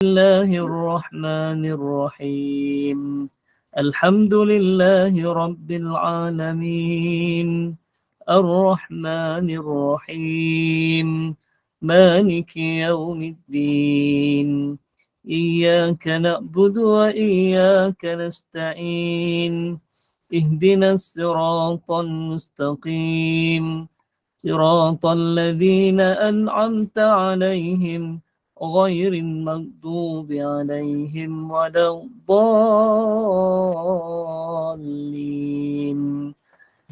الله الرحمن الرحيم الحمد لله رب العالمين الرحمن الرحيم مالك يوم الدين إياك نعبد وإياك نستعين اهدنا الصراط المستقيم صراط الذين أنعمت عليهم غير المغضوب عليهم ولا الضالين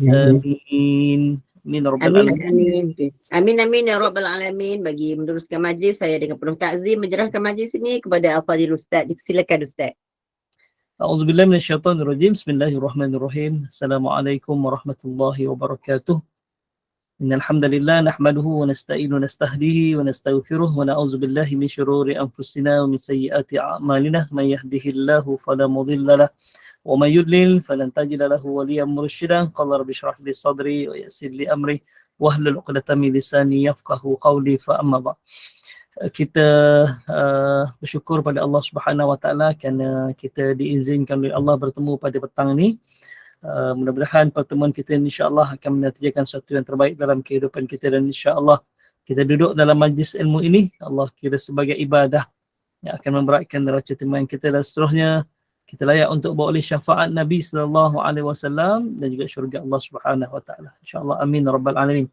آمين من رب العالمين. Amin ya rabbal alamin. Bagi meneruskan majlis, saya dengan penuh takzim menyerahkan majlis ini kepada Al-Fadhil Ustaz. Silakan Ustaz. A'udzubillahi minasyaitonirrajim. Bismillahirrahmanirrahim. Assalamualaikum warahmatullahi wabarakatuh. Innal hamdalillah nahmaduhu wa nasta'inu wa nastahdihi wa nastaghfiruh wa na'udzu billahi min shururi anfusina wa min sayyiati a'malina may yahdihillahu fala mudilla lahu wa may yudlil falan tajida lahu waliyyan mursyida. Qala rabbi shrah li sadri wa yassir li amri wahlul 'uqdatam min lisani yafqahu qawli. Fa amma ba'd. Kita bersyukur pada Allah Subhanahu wa taala kerana kita diizinkan oleh Allah bertemu pada petang ini. Mudah-mudahan pertemuan kita insya-Allah akan menatijakan sesuatu yang terbaik dalam kehidupan kita, dan insya-Allah kita duduk dalam majlis ilmu ini Allah kira sebagai ibadah yang akan memberatkan neraca timbangan kita, dan seterusnya kita layak untuk beroleh syafaat Nabi sallallahu alaihi wasallam dan juga syurga Allah Subhanahu wa taala. Insya-Allah amin rabbal alamin.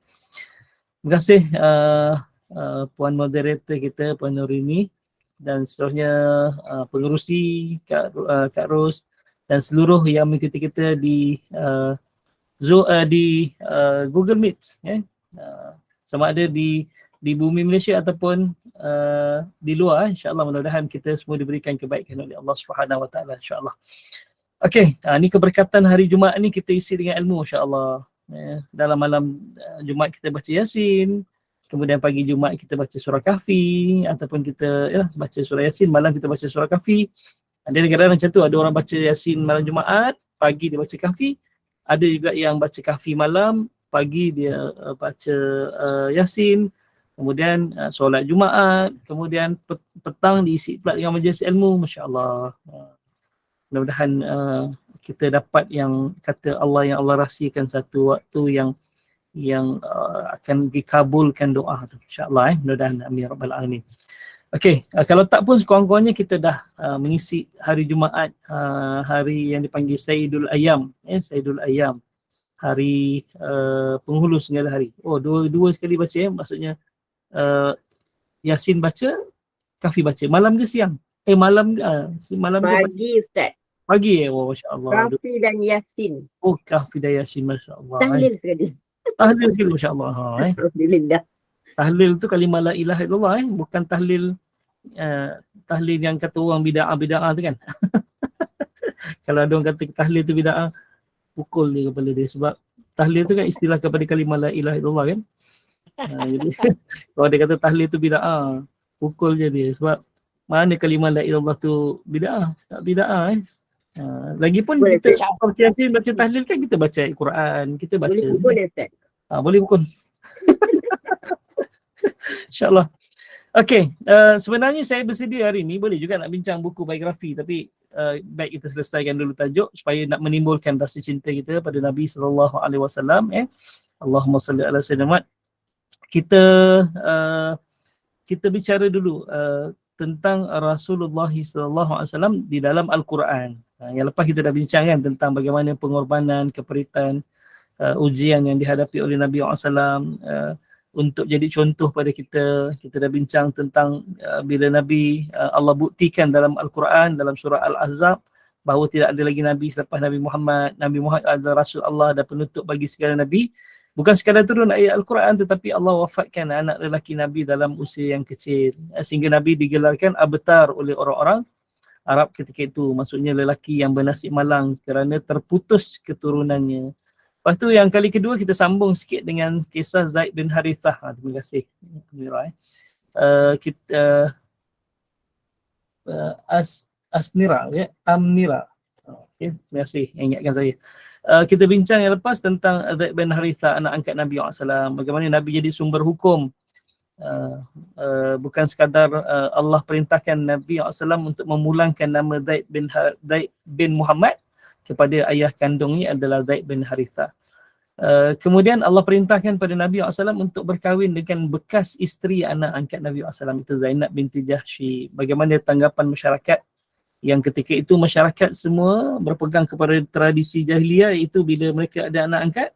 Terima kasih puan moderator kita, Puan Nurini, dan seterusnya pengerusi Kak Ros, dan seluruh yang mengikuti kita di Google Meet, sama ada di bumi Malaysia ataupun di luar. InsyaAllah mudah-mudahan kita semua diberikan kebaikan oleh Allah Subhanahu Wa Taala, insyaAllah. Okey, ni keberkatan hari Jumaat ni kita isi dengan ilmu, insyaAllah. Dalam malam Jumaat kita baca Yasin, kemudian pagi Jumaat kita baca surah Kahfi, ataupun kita baca surah Yasin, malam kita baca surah Kahfi. Ada kadang-kadang macam tu, ada orang baca Yasin malam Jumaat, pagi dia baca Kahfi. Ada juga yang baca Kahfi malam, pagi dia baca Yasin. Kemudian solat Jumaat, kemudian petang diisi pula dengan majlis ilmu. Masya Allah. Mudah-mudahan kita dapat yang kata Allah, yang Allah rahsiakan satu waktu yang akan dikabulkan doa tu, insya-Allah. Mudah-mudahan amin rabbal alamin. Okey, kalau tak pun sekurang-kurangnya kita dah mengisi hari Jumaat, hari yang dipanggil Sayyidul Ayyam, Sayyidul Ayyam, hari penghulu segala hari. Oh, dua sekali baca, maksudnya Yasin baca, Kahfi baca. Malam ke siang? Malam Pagi Ustaz. Pagi oh masya-Allah. Kahfi dan Yasin. Oh, Kahfi dan Yasin, masya-Allah. Tahlil sekali. Tahlil sekali, masya-Allah. Alhamdulillah. Tahlil tu kalimah la ilaha illallah, bukan tahlil yang kata orang bid'ah tu kan. Kalau ada orang kata tahlil tu bid'ah, pukul dia kepala dia, sebab tahlil tu kan istilah kepada kalimah la ilaha illallah kan. Jadi kalau dia kata tahlil tu bid'ah, pukul je dia, sebab mana kalimah la ilaha illallah tu bid'ah? Tak bid'ah lagipun kita baca tahlil kan, kita baca Al-Quran, kita baca. Boleh pukul dia Ustaz? Boleh pukul. InsyaAllah. Okey, sebenarnya saya bersedia hari ini, boleh juga nak bincang buku biografi, tapi baik kita selesaikan dulu tajuk supaya nak menimbulkan rasa cinta kita pada Nabi sallallahu alaihi wasallam. Allahumma salli ala sayyidina Muhammad. Kita bicara dulu tentang Rasulullah sallallahu alaihi wasallam di dalam Al-Quran. Yang lepas kita dah bincangkan tentang bagaimana pengorbanan, keperitan, ujian yang dihadapi oleh Nabi SAW untuk jadi contoh pada kita. Kita dah bincang tentang bila Nabi Allah buktikan dalam Al-Quran, dalam surah Al-Ahzab, bahawa tidak ada lagi Nabi selepas Nabi Muhammad. Nabi Muhammad adalah Rasul Allah dan penutup bagi segala Nabi. Bukan sekadar turun ayat Al-Quran, tetapi Allah wafatkan anak lelaki Nabi dalam usia yang kecil, sehingga Nabi digelarkan Abtar oleh orang-orang Arab ketika itu. Maksudnya lelaki yang bernasib malang kerana terputus keturunannya. Lepas tu yang kali kedua kita sambung sikit dengan kisah Zaid bin Harithah. Terima kasih. Asnira, Amnira. Okay, terima kasih yang ingatkan saya. Kita bincang yang lepas tentang Zaid bin Harithah, anak angkat Nabi SAW. Bagaimana Nabi jadi sumber hukum Bukan sekadar Allah perintahkan Nabi SAW untuk memulangkan nama Zaid bin Muhammad kepada ayah kandungnya adalah Zaid bin Harithah. Kemudian Allah perintahkan pada Nabi SAW untuk berkahwin dengan bekas isteri anak angkat Nabi SAW, itu Zainab binti Jahsy. Bagaimana tanggapan masyarakat yang ketika itu masyarakat semua berpegang kepada tradisi jahiliyah, iaitu bila mereka ada anak angkat,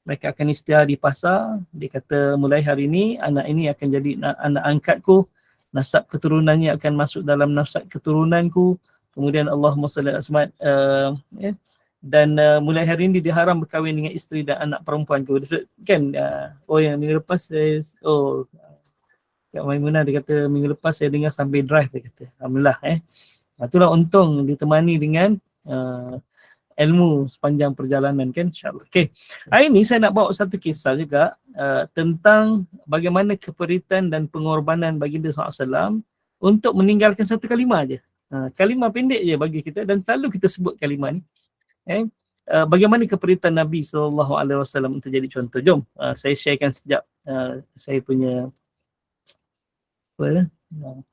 mereka akan isytihar di pasar. Dia kata mulai hari ini anak ini akan jadi anak angkatku, nasab keturunannya akan masuk dalam nasab keturunanku. Kemudian Allahumma salli ala Muhammad, dan mulai hari ini diharam berkahwin dengan isteri dan anak perempuan kan. Yang minggu lepas Kak Maimunah dia kata minggu lepas saya dengar sambil drive, dia kata alhamdulillah. Itulah untung ditemani dengan ilmu sepanjang perjalanan kan, insyaAllah. Okay. Hari ini saya nak bawa satu kisah juga tentang bagaimana keperitan dan pengorbanan baginda SAW untuk meninggalkan satu kalimah aja. Kalimah pendek je bagi kita dan selalu kita sebut kalimah ni. Bagaimana keperitan Nabi SAW untuk jadi contoh. Jom saya sharekan sekejap saya punya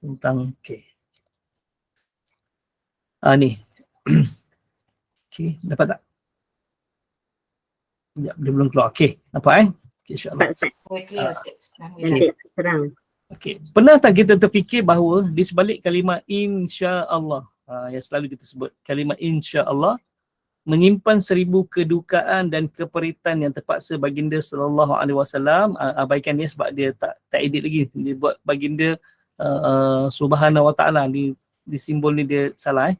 tentang ni. Okey, dapat tak? Sekejap, dia belum keluar. Okey, nampak Okay, insyaAllah. Terang. Okey, pernah tak kita terfikir bahawa di sebalik kalimah insya-Allah, yang selalu kita sebut, kalimah insya-Allah menyimpan 1000 kedukaan dan keperitan yang terpaksa baginda sallallahu alaihi wasallam abaikan dia sebab dia tak edit lagi. Dia buat baginda subhanahu wa ta'ala, di simbol ni dia salah.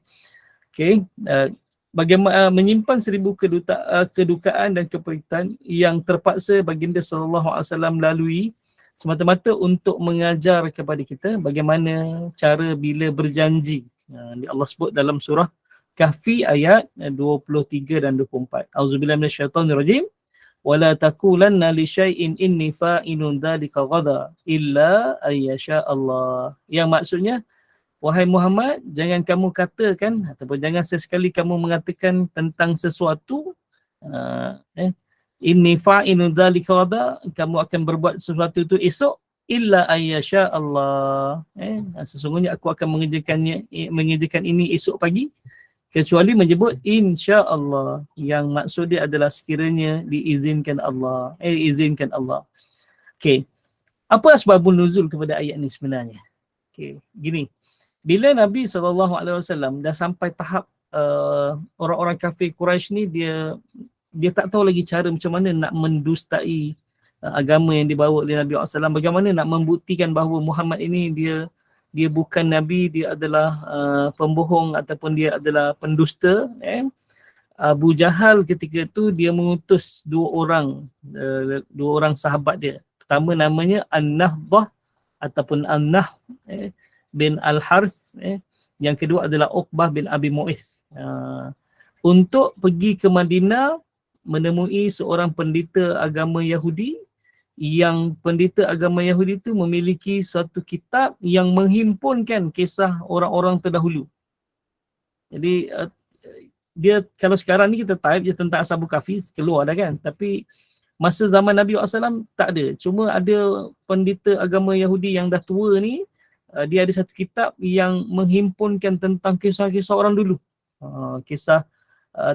Okey, bagaimana menyimpan 1000 kedukaan dan keperitan yang terpaksa baginda sallallahu alaihi wasallam lalui semata-mata untuk mengajar kepada kita bagaimana cara bila berjanji. Allah sebut dalam surah Kahfi ayat 23 dan 24. Auzubillahi minasyaitonirrajim. Wala taqulanna li syai'in inni fa'ilun dzalika ghada illa ayyasha Allah. Yang maksudnya, wahai Muhammad, jangan kamu katakan ataupun jangan sesekali kamu mengatakan tentang sesuatu inni fa'ilun dzalika ghada, kamu akan berbuat sesuatu itu esok, illa ayyasha Allah. Sesungguhnya aku akan mengerjakan ini esok pagi, kecuali menyebut insya-Allah, yang maksud dia adalah sekiranya diizinkan Allah. Izinkan Allah. Okey. Apa asbabun nuzul kepada ayat ni sebenarnya? Okey, gini. Bila Nabi SAW dah sampai tahap orang-orang kafir Quraisy ni, dia tak tahu lagi cara macam mana nak mendustai agama yang dibawa oleh Nabi SAW. Bagaimana nak membuktikan bahawa Muhammad ini dia bukan Nabi, dia adalah pembohong ataupun dia adalah pendusta. Abu Jahal ketika itu dia mengutus dua orang sahabat dia. Pertama namanya An-Nahbah ataupun An-Nah bin Al-Harth. Yang kedua adalah Uqbah bin Abi Mu'ith. Untuk pergi ke Madinah menemui seorang pendeta agama Yahudi, yang pendeta agama Yahudi itu memiliki suatu kitab yang menghimpunkan kisah orang-orang terdahulu. Jadi dia, kalau sekarang ni kita type je tentang Ashabul Kahfi, keluar dah kan. Tapi masa zaman Nabi SAW tak ada. Cuma ada pendeta agama Yahudi yang dah tua ni, dia ada satu kitab yang menghimpunkan tentang kisah-kisah orang dulu. Kisah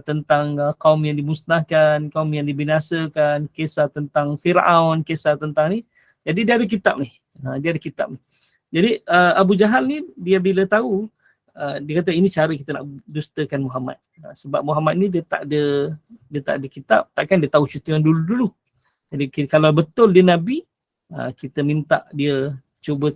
tentang kaum yang dimusnahkan, kaum yang dibinasakan, kisah tentang Fir'aun, kisah tentang ni. Jadi dia ada kitab ni. Jadi Abu Jahal ni, dia bila tahu, dia kata ini cara kita nak dustakan Muhammad. Sebab Muhammad ni dia tak ada kitab, takkan dia tahu cerita yang dulu-dulu. Jadi kalau betul dia Nabi, kita minta dia cuba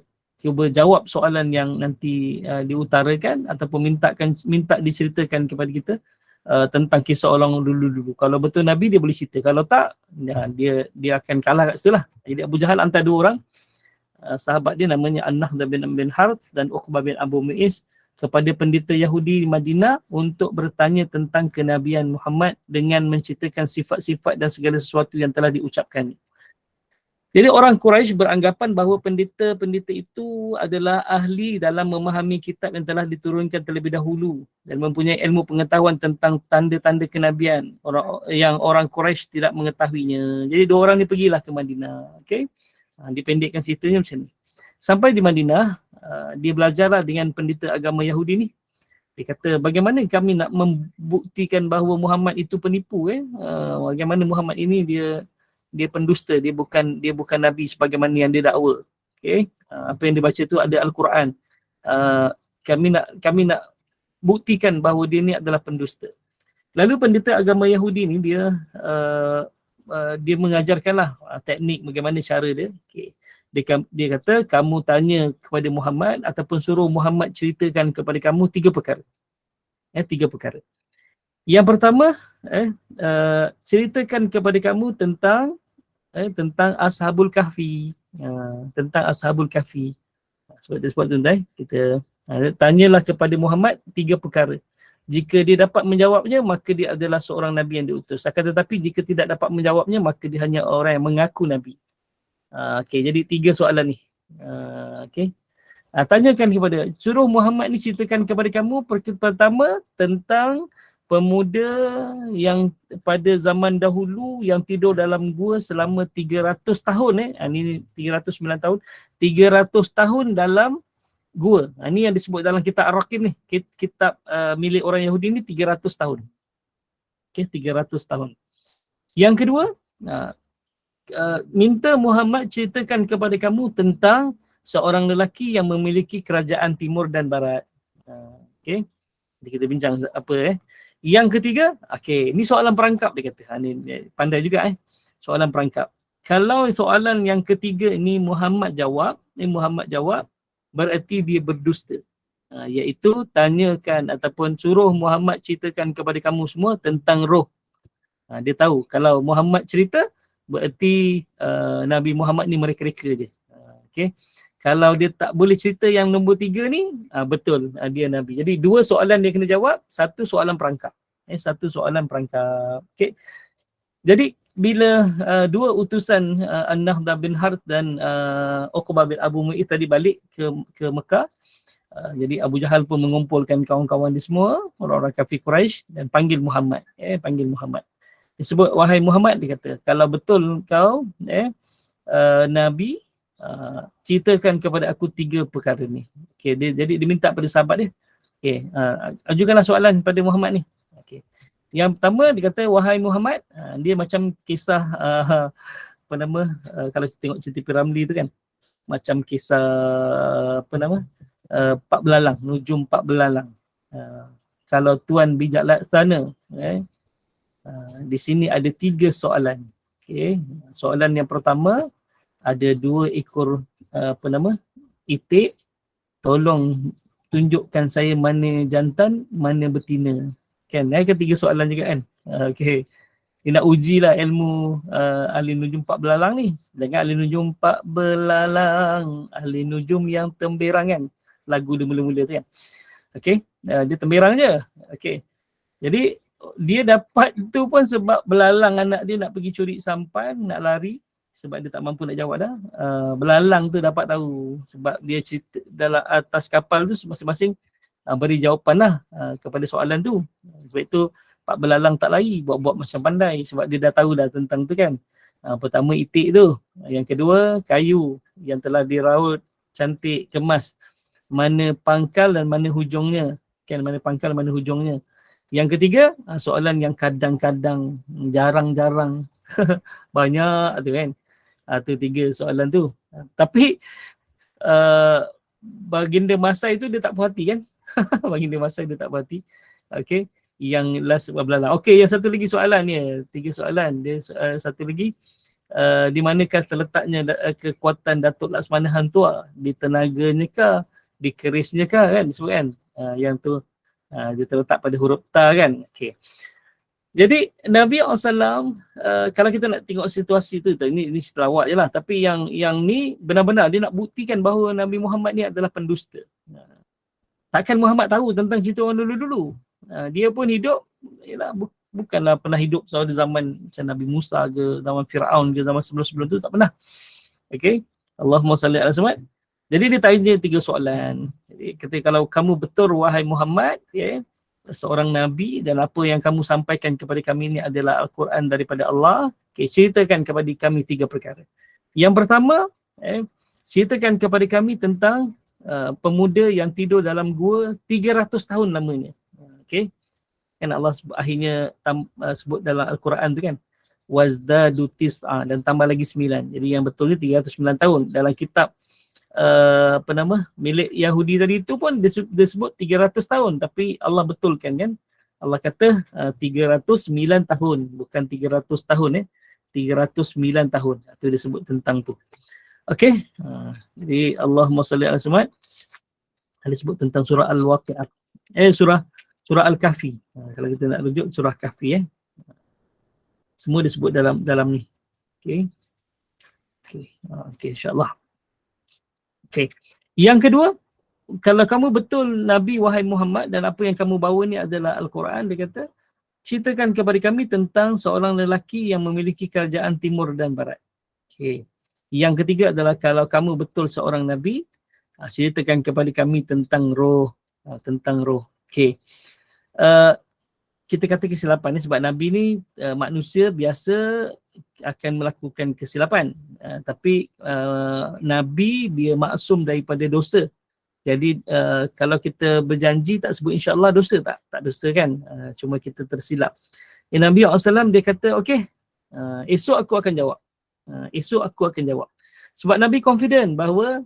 jawab soalan yang nanti diutarakan ataupun minta diceritakan kepada kita tentang kisah orang dulu-dulu. Kalau betul Nabi, dia boleh cerita. Kalau tak, dia akan kalah kat situ lah. Jadi Abu Jahal hantar dua orang sahabat dia namanya An-Nah bin Harth dan Uqbah bin Abu Mu'is kepada pendeta Yahudi di Madinah untuk bertanya tentang kenabian Muhammad dengan menceritakan sifat-sifat dan segala sesuatu yang telah diucapkan. Jadi orang Quraisy beranggapan bahawa pendeta-pendeta itu adalah ahli dalam memahami kitab yang telah diturunkan terlebih dahulu dan mempunyai ilmu pengetahuan tentang tanda-tanda kenabian orang Quraisy tidak mengetahuinya. Jadi dua orang ni pergilah ke Madinah. Okay? Dipendekkan ceritanya macam ni. Sampai di Madinah, dia belajarlah dengan pendeta agama Yahudi ni. Dia kata, bagaimana kami nak membuktikan bahawa Muhammad itu penipu? Bagaimana Muhammad ini dia pendusta, dia bukan nabi sebagaimana yang dia dakwa. Okay? Apa yang dia baca tu ada Al-Quran. Kami nak buktikan bahawa dia ni adalah pendusta. Lalu pendeta agama Yahudi ni dia mengajarkanlah teknik bagaimana cara dia. Okay. Dia kata, kamu tanya kepada Muhammad ataupun suruh Muhammad ceritakan kepada kamu 3 perkara. 3 perkara. Yang pertama, ceritakan kepada kamu tentang Ashabul Kahfi. Tentang Ashabul Kahfi. Sebab tu kita tanyalah kepada Muhammad 3 perkara. Jika dia dapat menjawabnya, maka dia adalah seorang Nabi yang diutus. Akan tetapi jika tidak dapat menjawabnya, maka dia hanya orang yang mengaku Nabi. Okay, jadi 3 soalan ni. Okay. Tanyakan suruh Muhammad ni ceritakan kepada kamu pertama tentang pemuda yang pada zaman dahulu yang tidur dalam gua selama 300 tahun. Ini 309 tahun. 300 tahun dalam gua. Ini yang disebut dalam kitab Ar-Raqib ni. Kitab milik orang Yahudi ni 300 tahun. Okay, 300 tahun. Yang kedua, minta Muhammad ceritakan kepada kamu tentang seorang lelaki yang memiliki kerajaan timur dan barat. Okay. Jadi kita bincang apa Yang ketiga, ni soalan perangkap dia kata. Ni pandai juga soalan perangkap. Kalau soalan yang ketiga ni Muhammad jawab, berarti dia berdusta. Iaitu tanyakan ataupun suruh Muhammad ceritakan kepada kamu semua tentang roh. Dia tahu kalau Muhammad cerita, berarti Nabi Muhammad ni mereka-reka je. Okay. Kalau dia tak boleh cerita yang nombor 3 ni, betul dia Nabi. Jadi 2 soalan dia kena jawab, 1 soalan perangkap. 1 soalan perangkap. Okay. Jadi bila 2 utusan An-Nahdah bin Harth dan Uqbah bin Abu Mu'ayth tadi balik ke Mekah, jadi Abu Jahal pun mengumpulkan kawan-kawan dia semua, orang-orang kafir Quraisy, dan panggil Muhammad. Panggil Muhammad. Dia sebut, wahai Muhammad, dia kata, kalau betul kau Nabi, ceritakan kepada aku 3 perkara ni. Okay, jadi dia minta pada sahabat dia. Okay, ajukanlah soalan pada Muhammad ni. Okay. Yang pertama dia kata, wahai Muhammad, dia macam kisah kalau tengok cerita Piramli tu kan, macam kisah Pak Belalang, Nujum Pak Belalang. Kalau Tuan bijak laksana, di sini ada 3 soalan. Okay. Soalan yang pertama, ada 2 ekor itik, tolong tunjukkan saya mana jantan, mana betina. Kan? Ketiga soalan juga kan. Okay. Dia nak ujilah ilmu ahli nujum Pak Belalang ni. Sedangkan ahli nujum Pak Belalang, ahli nujum yang temberang kan. Lagu dia mula-mula tu kan. Okay. Dia temberang je. Okay. Jadi dia dapat tu pun sebab belalang anak dia nak pergi curi sampan, nak lari. Sebab dia tak mampu nak jawab dah. Belalang tu dapat tahu. Sebab dia cerita dalam atas kapal tu masing-masing beri jawapan lah kepada soalan tu. Sebab itu Pak Belalang tak lari, buat-buat macam pandai. Sebab dia dah tahu dah tentang tu kan. Pertama itik tu. Yang kedua kayu yang telah diraut cantik, kemas. Mana pangkal dan mana hujungnya. Kan, mana pangkal, mana hujungnya. Yang ketiga, soalan yang kadang-kadang, jarang-jarang. Banyak tu kan. Tu 3 soalan tu. Tapi baginda Masai tu dia tak puas hati kan. Baginda Masai dia tak puas hati. Okay. Yang last Belalang. Okay, yang satu lagi soalan ni. 3 soalan. Dia satu lagi. Di manakah terletaknya kekuatan Datuk Laksmana Hantua? Di tenaganya kah? Di kerisnya kah kan? Disebut kan. Yang tu dia terletak pada huruf ta kan. Okay. Jadi Nabi SAW, kalau kita nak tengok situasi tu, ini cerita lawak je lah. Tapi yang ni benar-benar dia nak buktikan bahawa Nabi Muhammad ni adalah pendusta. Takkan Muhammad tahu tentang cerita orang dulu-dulu. Dia pun hidup, bukanlah pernah hidup pada zaman macam Nabi Musa ke, zaman Fir'aun ke, zaman sebelum-sebelum tu, tak pernah. Okay. Allahumma salli ala Muhammad. Jadi dia tanya 3 soalan. Jadi kata, kalau kamu betul wahai Muhammad, seorang Nabi dan apa yang kamu sampaikan kepada kami ini adalah Al-Quran daripada Allah, ceritakan kepada kami 3 perkara. Yang pertama, ceritakan kepada kami tentang pemuda yang tidur dalam gua 300 tahun lamanya. Okey. Kan Allah akhirnya sebut dalam Al-Quran tu kan, wazdadu tis'a, dan tambah lagi 9. Jadi yang betulnya 309 tahun. Dalam kitab milik Yahudi tadi tu pun dia sebut 300 tahun, tapi Allah betulkan kan. Allah kata 309 tahun, bukan 300 tahun 309 tahun. Itu dia sebut tentang tu. Okey. Jadi Allahumma salli ala Muhammad. Dia sebut tentang surah Al-Waqi'ah. Surah Al-Kahfi. Kalau kita nak rujuk surah Kahfi semua disebut dalam ni. Okey. Okey, insya-Allah. Okey. Yang kedua, kalau kamu betul Nabi wahai Muhammad dan apa yang kamu bawa ni adalah Al-Quran, dia kata, ceritakan kepada kami tentang seorang lelaki yang memiliki kerajaan timur dan barat. Okey. Yang ketiga adalah kalau kamu betul seorang Nabi, ceritakan kepada kami tentang roh. Okey. Kita kata kesilapan sebab Nabi ni manusia biasa akan melakukan kesilapan. Tapi Nabi dia maksum daripada dosa. Jadi kalau kita berjanji tak sebut insya-Allah dosa tak dosa kan. Cuma kita tersilap. Nabi SAW dia kata okey, esok aku akan jawab. Sebab Nabi confident bahawa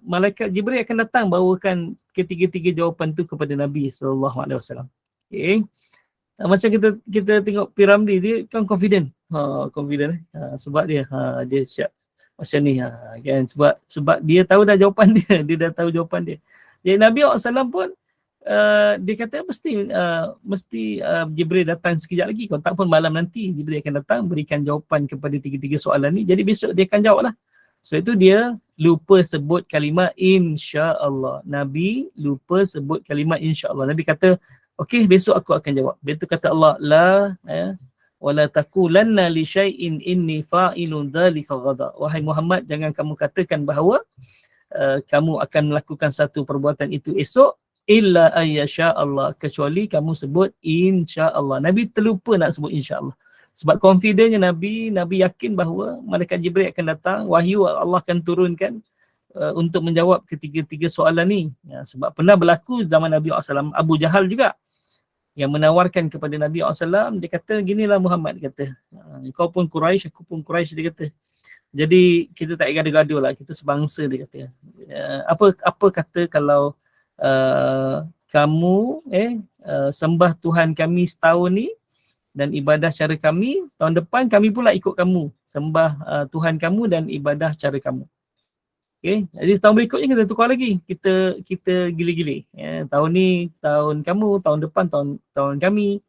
malaikat Jibril akan datang bawakan ketiga-tiga jawapan tu kepada Nabi SAW. Okay. Macam kita tengok Piramli, dia kan confident. Sebab dia siap macam ni kan, sebab dia tahu dah jawapan dia, dah tahu jawapan dia. Jadi Nabi SAW pun dia kata mesti Jibril datang sekejap lagi. Kalau tak pun malam nanti Jibril akan datang berikan jawapan kepada tiga-tiga soalan ni. Jadi besok dia akan jawab lah. So itu dia lupa sebut kalimah insya-Allah. Nabi lupa sebut kalimah insya-Allah. Nabi kata, okey besok aku akan jawab. Betul kata Allah, la wala taqulanna li syai'in inni fa'ilun dzalika ghada. Wahai Muhammad, jangan kamu katakan bahawa kamu akan melakukan satu perbuatan itu esok illa ayyasha Allah, kecuali kamu sebut insya-Allah. Nabi terlupa nak sebut insya-Allah. Sebab confidentnya Nabi yakin bahawa malaikat Jibril akan datang, wahyu Allah akan turunkan untuk menjawab ketiga-tiga soalan ni. Sebab pernah berlaku zaman Nabi SAW, Abu Jahal juga yang menawarkan kepada Nabi SAW, dia kata ginilah Muhammad, kata kau pun Quraisy, aku pun Quraisy, dia kata. Jadi kita tak gaduh-gaduh lah, kita sebangsa, dia kata. Apa kata kalau kamu sembah Tuhan kami setahun ni dan ibadah cara kami, tahun depan kami pula ikut kamu sembah Tuhan kamu dan ibadah cara kamu. Okay. Jadi tahun berikutnya kita tukar lagi, kita gila-gila. Tahun ni tahun kamu, tahun depan tahun kami.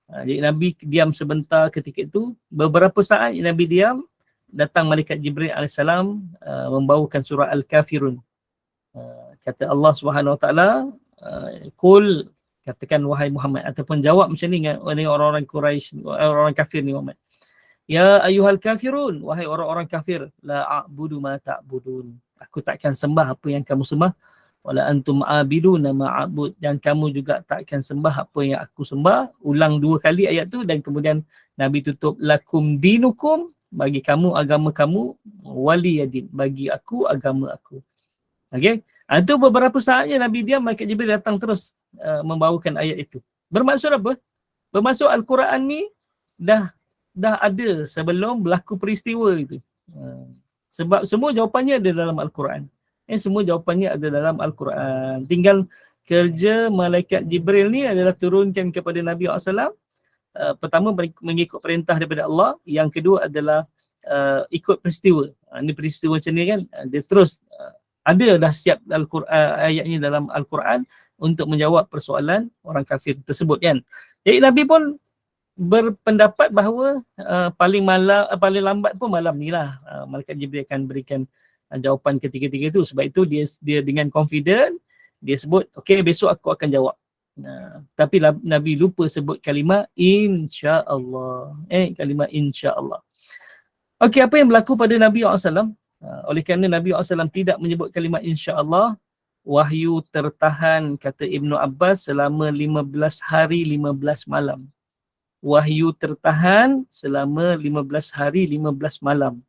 Jadi Nabi diam sebentar ketika itu. Beberapa saat Nabi diam, datang malaikat Jibril AS membawakan surah Al-Kafirun. Kata Allah Subhanahu Wa Taala, kul, katakan wahai Muhammad, ataupun jawab macam ni dengan orang-orang Quraisy, orang kafir ni Muhammad. Ya ayyuhal kafirun, wahai orang-orang kafir, la a'budu ma ta'budun. Aku takkan sembah apa yang kamu sembah. Wala antum a'biduna ma a'bud, dan kamu juga takkan sembah apa yang aku sembah. Ulang 2 kali ayat tu dan kemudian Nabi tutup, lakum dinukum, bagi kamu agama kamu, waliyadin, bagi aku agama aku. Okey. Itu beberapa saatnya Nabi diam, malaikat Jibril datang terus membawakan ayat itu. Bermaksud apa? Bermaksud Al-Quran ni dah ada sebelum berlaku peristiwa itu. Sebab semua jawapannya ada dalam Al-Quran. Semua jawapannya ada dalam Al-Quran. Tinggal kerja malaikat Jibril ni adalah turunkan kepada Nabi SAW. Pertama mengikut perintah daripada Allah. Yang kedua adalah ikut peristiwa. Ini peristiwa macam ni kan. Dia terus ada dah siap ayatnya dalam Al-Quran untuk menjawab persoalan orang kafir tersebut kan. Jadi Nabi pun berpendapat bahawa paling lambat pun malam ni lah malaikat Jibril akan berikan jawapan ketiga-tiga itu. Sebab itu dia dengan confident dia sebut okey besok aku akan jawab. Tapi Nabi lupa sebut kalimah insya-Allah. Kalimah insya-Allah. Okey, apa yang berlaku pada Nabi SAW? Oleh kerana Nabi SAW tidak menyebut kalimat insya-Allah, wahyu tertahan, kata Ibnu Abbas, selama 15 hari 15 malam. Wahyu tertahan selama 15 hari 15 malam.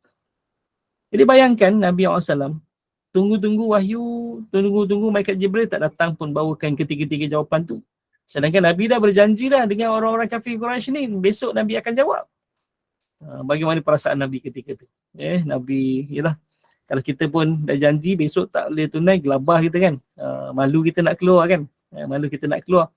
Jadi bayangkan Nabi SAW tunggu-tunggu wahyu, tunggu-tunggu malaikat Jibril tak datang pun bawakan ketiga-tiga jawapan tu. Sedangkan Nabi dah berjanji dah dengan orang-orang kafir Quraisy ni, besok Nabi akan jawab. Bagaimana perasaan Nabi ketika tu? Nabi, yalah, kalau kita pun dah janji besok tak boleh tunai, gelabah kita kan. Malu kita nak keluar kan. Malu kita nak keluar.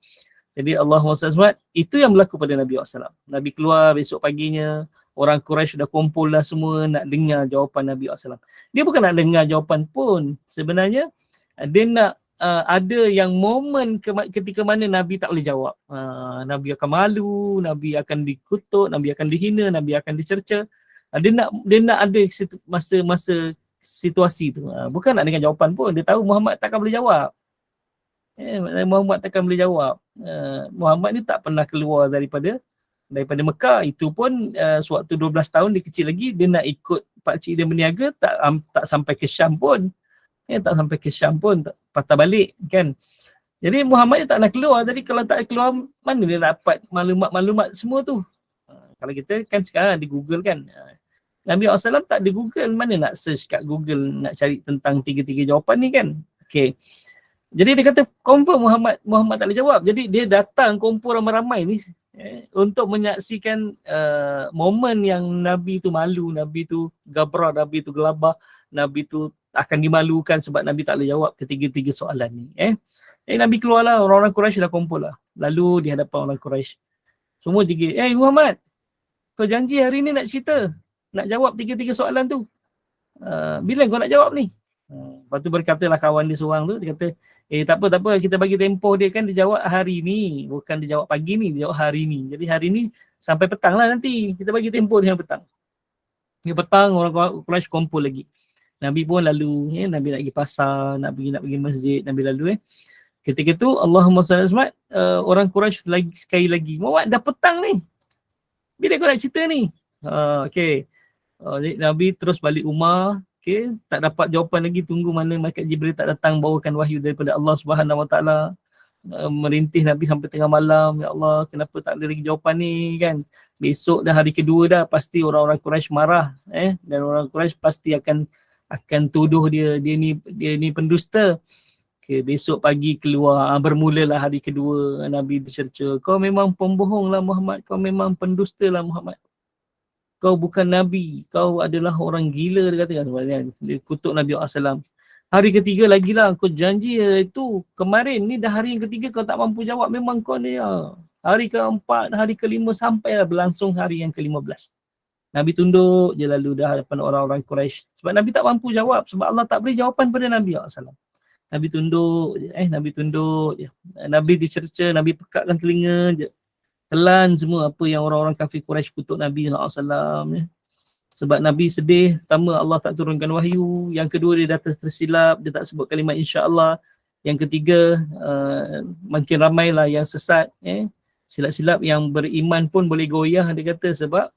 Jadi Allah SWT, itu yang berlaku pada Nabi SAW. Nabi keluar besok paginya, orang Quraisy dah kumpul lah semua nak dengar jawapan Nabi SAW. Dia bukan nak dengar jawapan pun. Sebenarnya, dia nak ada yang momen ketika mana Nabi tak boleh jawab. Nabi akan malu, Nabi akan dikutuk, Nabi akan dihina, Nabi akan dicerca. Dia nak ada masa situasi tu. Bukan nak dengar jawapan pun. Dia tahu Muhammad takkan boleh jawab. Muhammad takkan boleh jawab. Muhammad ni tak pernah keluar daripada Mekah. Itu pun sewaktu 12 tahun dia kecil lagi, dia nak ikut pakcik dia berniaga, tak sampai ke Syam pun. Tak sampai ke Syam pun, tak patah balik kan. Jadi Muhammad ni tak nak keluar. Jadi kalau tak keluar, mana dia dapat maklumat-maklumat semua tu? Kalau kita kan sekarang di Google kan. Nabi SAW tak ada Google, mana nak search kat Google nak cari tentang tiga-tiga jawapan ni kan. Okay. Jadi dia kata confirm Muhammad tak boleh jawab. Jadi dia datang kumpul ramai-ramai ni untuk menyaksikan momen yang Nabi tu malu, Nabi tu gabrah, Nabi tu gelabah, Nabi tu akan dimalukan sebab Nabi tak boleh jawab ketiga-tiga soalan ni. Nabi keluarlah, orang-orang Quraisy dah kumpul lah. Lalu di hadapan orang Quraisy, semua juga, Muhammad, kau janji hari ni nak cerita, nak jawab tiga-tiga soalan tu. Bila kau nak jawab ni? Lepas tu berkatalah kawan dia seorang tu, dia kata, tak apa, kita bagi tempoh dia kan, dia jawab hari ni, bukan dia jawab pagi ni, dia jawab hari ni. Jadi hari ni sampai petang lah nanti, kita bagi tempoh dia petang. Dia petang, orang Quraisy kumpul lagi. Nabi pun lalu, Nabi nak pergi pasar, nak pergi masjid, Nabi lalu. Ketika tu Allahumma salli alaihi orang Quraisy sekali lagi, Muhammad dah petang ni, bila kau nak cerita ni? Okay. Nabi terus balik rumah. Okay, tak dapat jawapan lagi, tunggu mana malaikat Jibril tak datang bawakan wahyu daripada Allah Subhanahu Wa Taala. Merintih Nabi sampai tengah malam, ya Allah, kenapa tak ada lagi jawapan ni kan? Besok dah hari kedua dah, pasti orang-orang Quraisy marah, dan orang Quraisy pasti akan tuduh dia ni pendusta. Okay, besok pagi keluar, bermulalah hari kedua, Nabi dicerca, kau memang pembohong lah Muhammad, kau memang pendusta lah Muhammad. Kau bukan Nabi, kau adalah orang gila, dia kata kan. Dia kutuk Nabi SAW. Hari ketiga lagi lah, kau janji itu kemarin ni dah hari yang ketiga kau tak mampu jawab, memang kau ni ya. Hari keempat, hari kelima sampailah berlangsung hari yang ke-15. Nabi tunduk je lalu dah hadapan orang-orang Quraisy. Sebab Nabi tak mampu jawab, sebab Allah tak beri jawapan pada Nabi SAW. Nabi tunduk je, Nabi tunduk je. Nabi dicerca, Nabi pekakkan telinga je. Telan semua apa yang orang-orang kafir Quraisy kutuk Nabi SAW. Sebab Nabi sedih, pertama Allah tak turunkan wahyu, yang kedua dia dah tersilap, dia tak sebut kalimat insya-Allah. Yang ketiga, makin ramailah yang sesat, silap-silap yang beriman pun boleh goyah, dia kata, sebab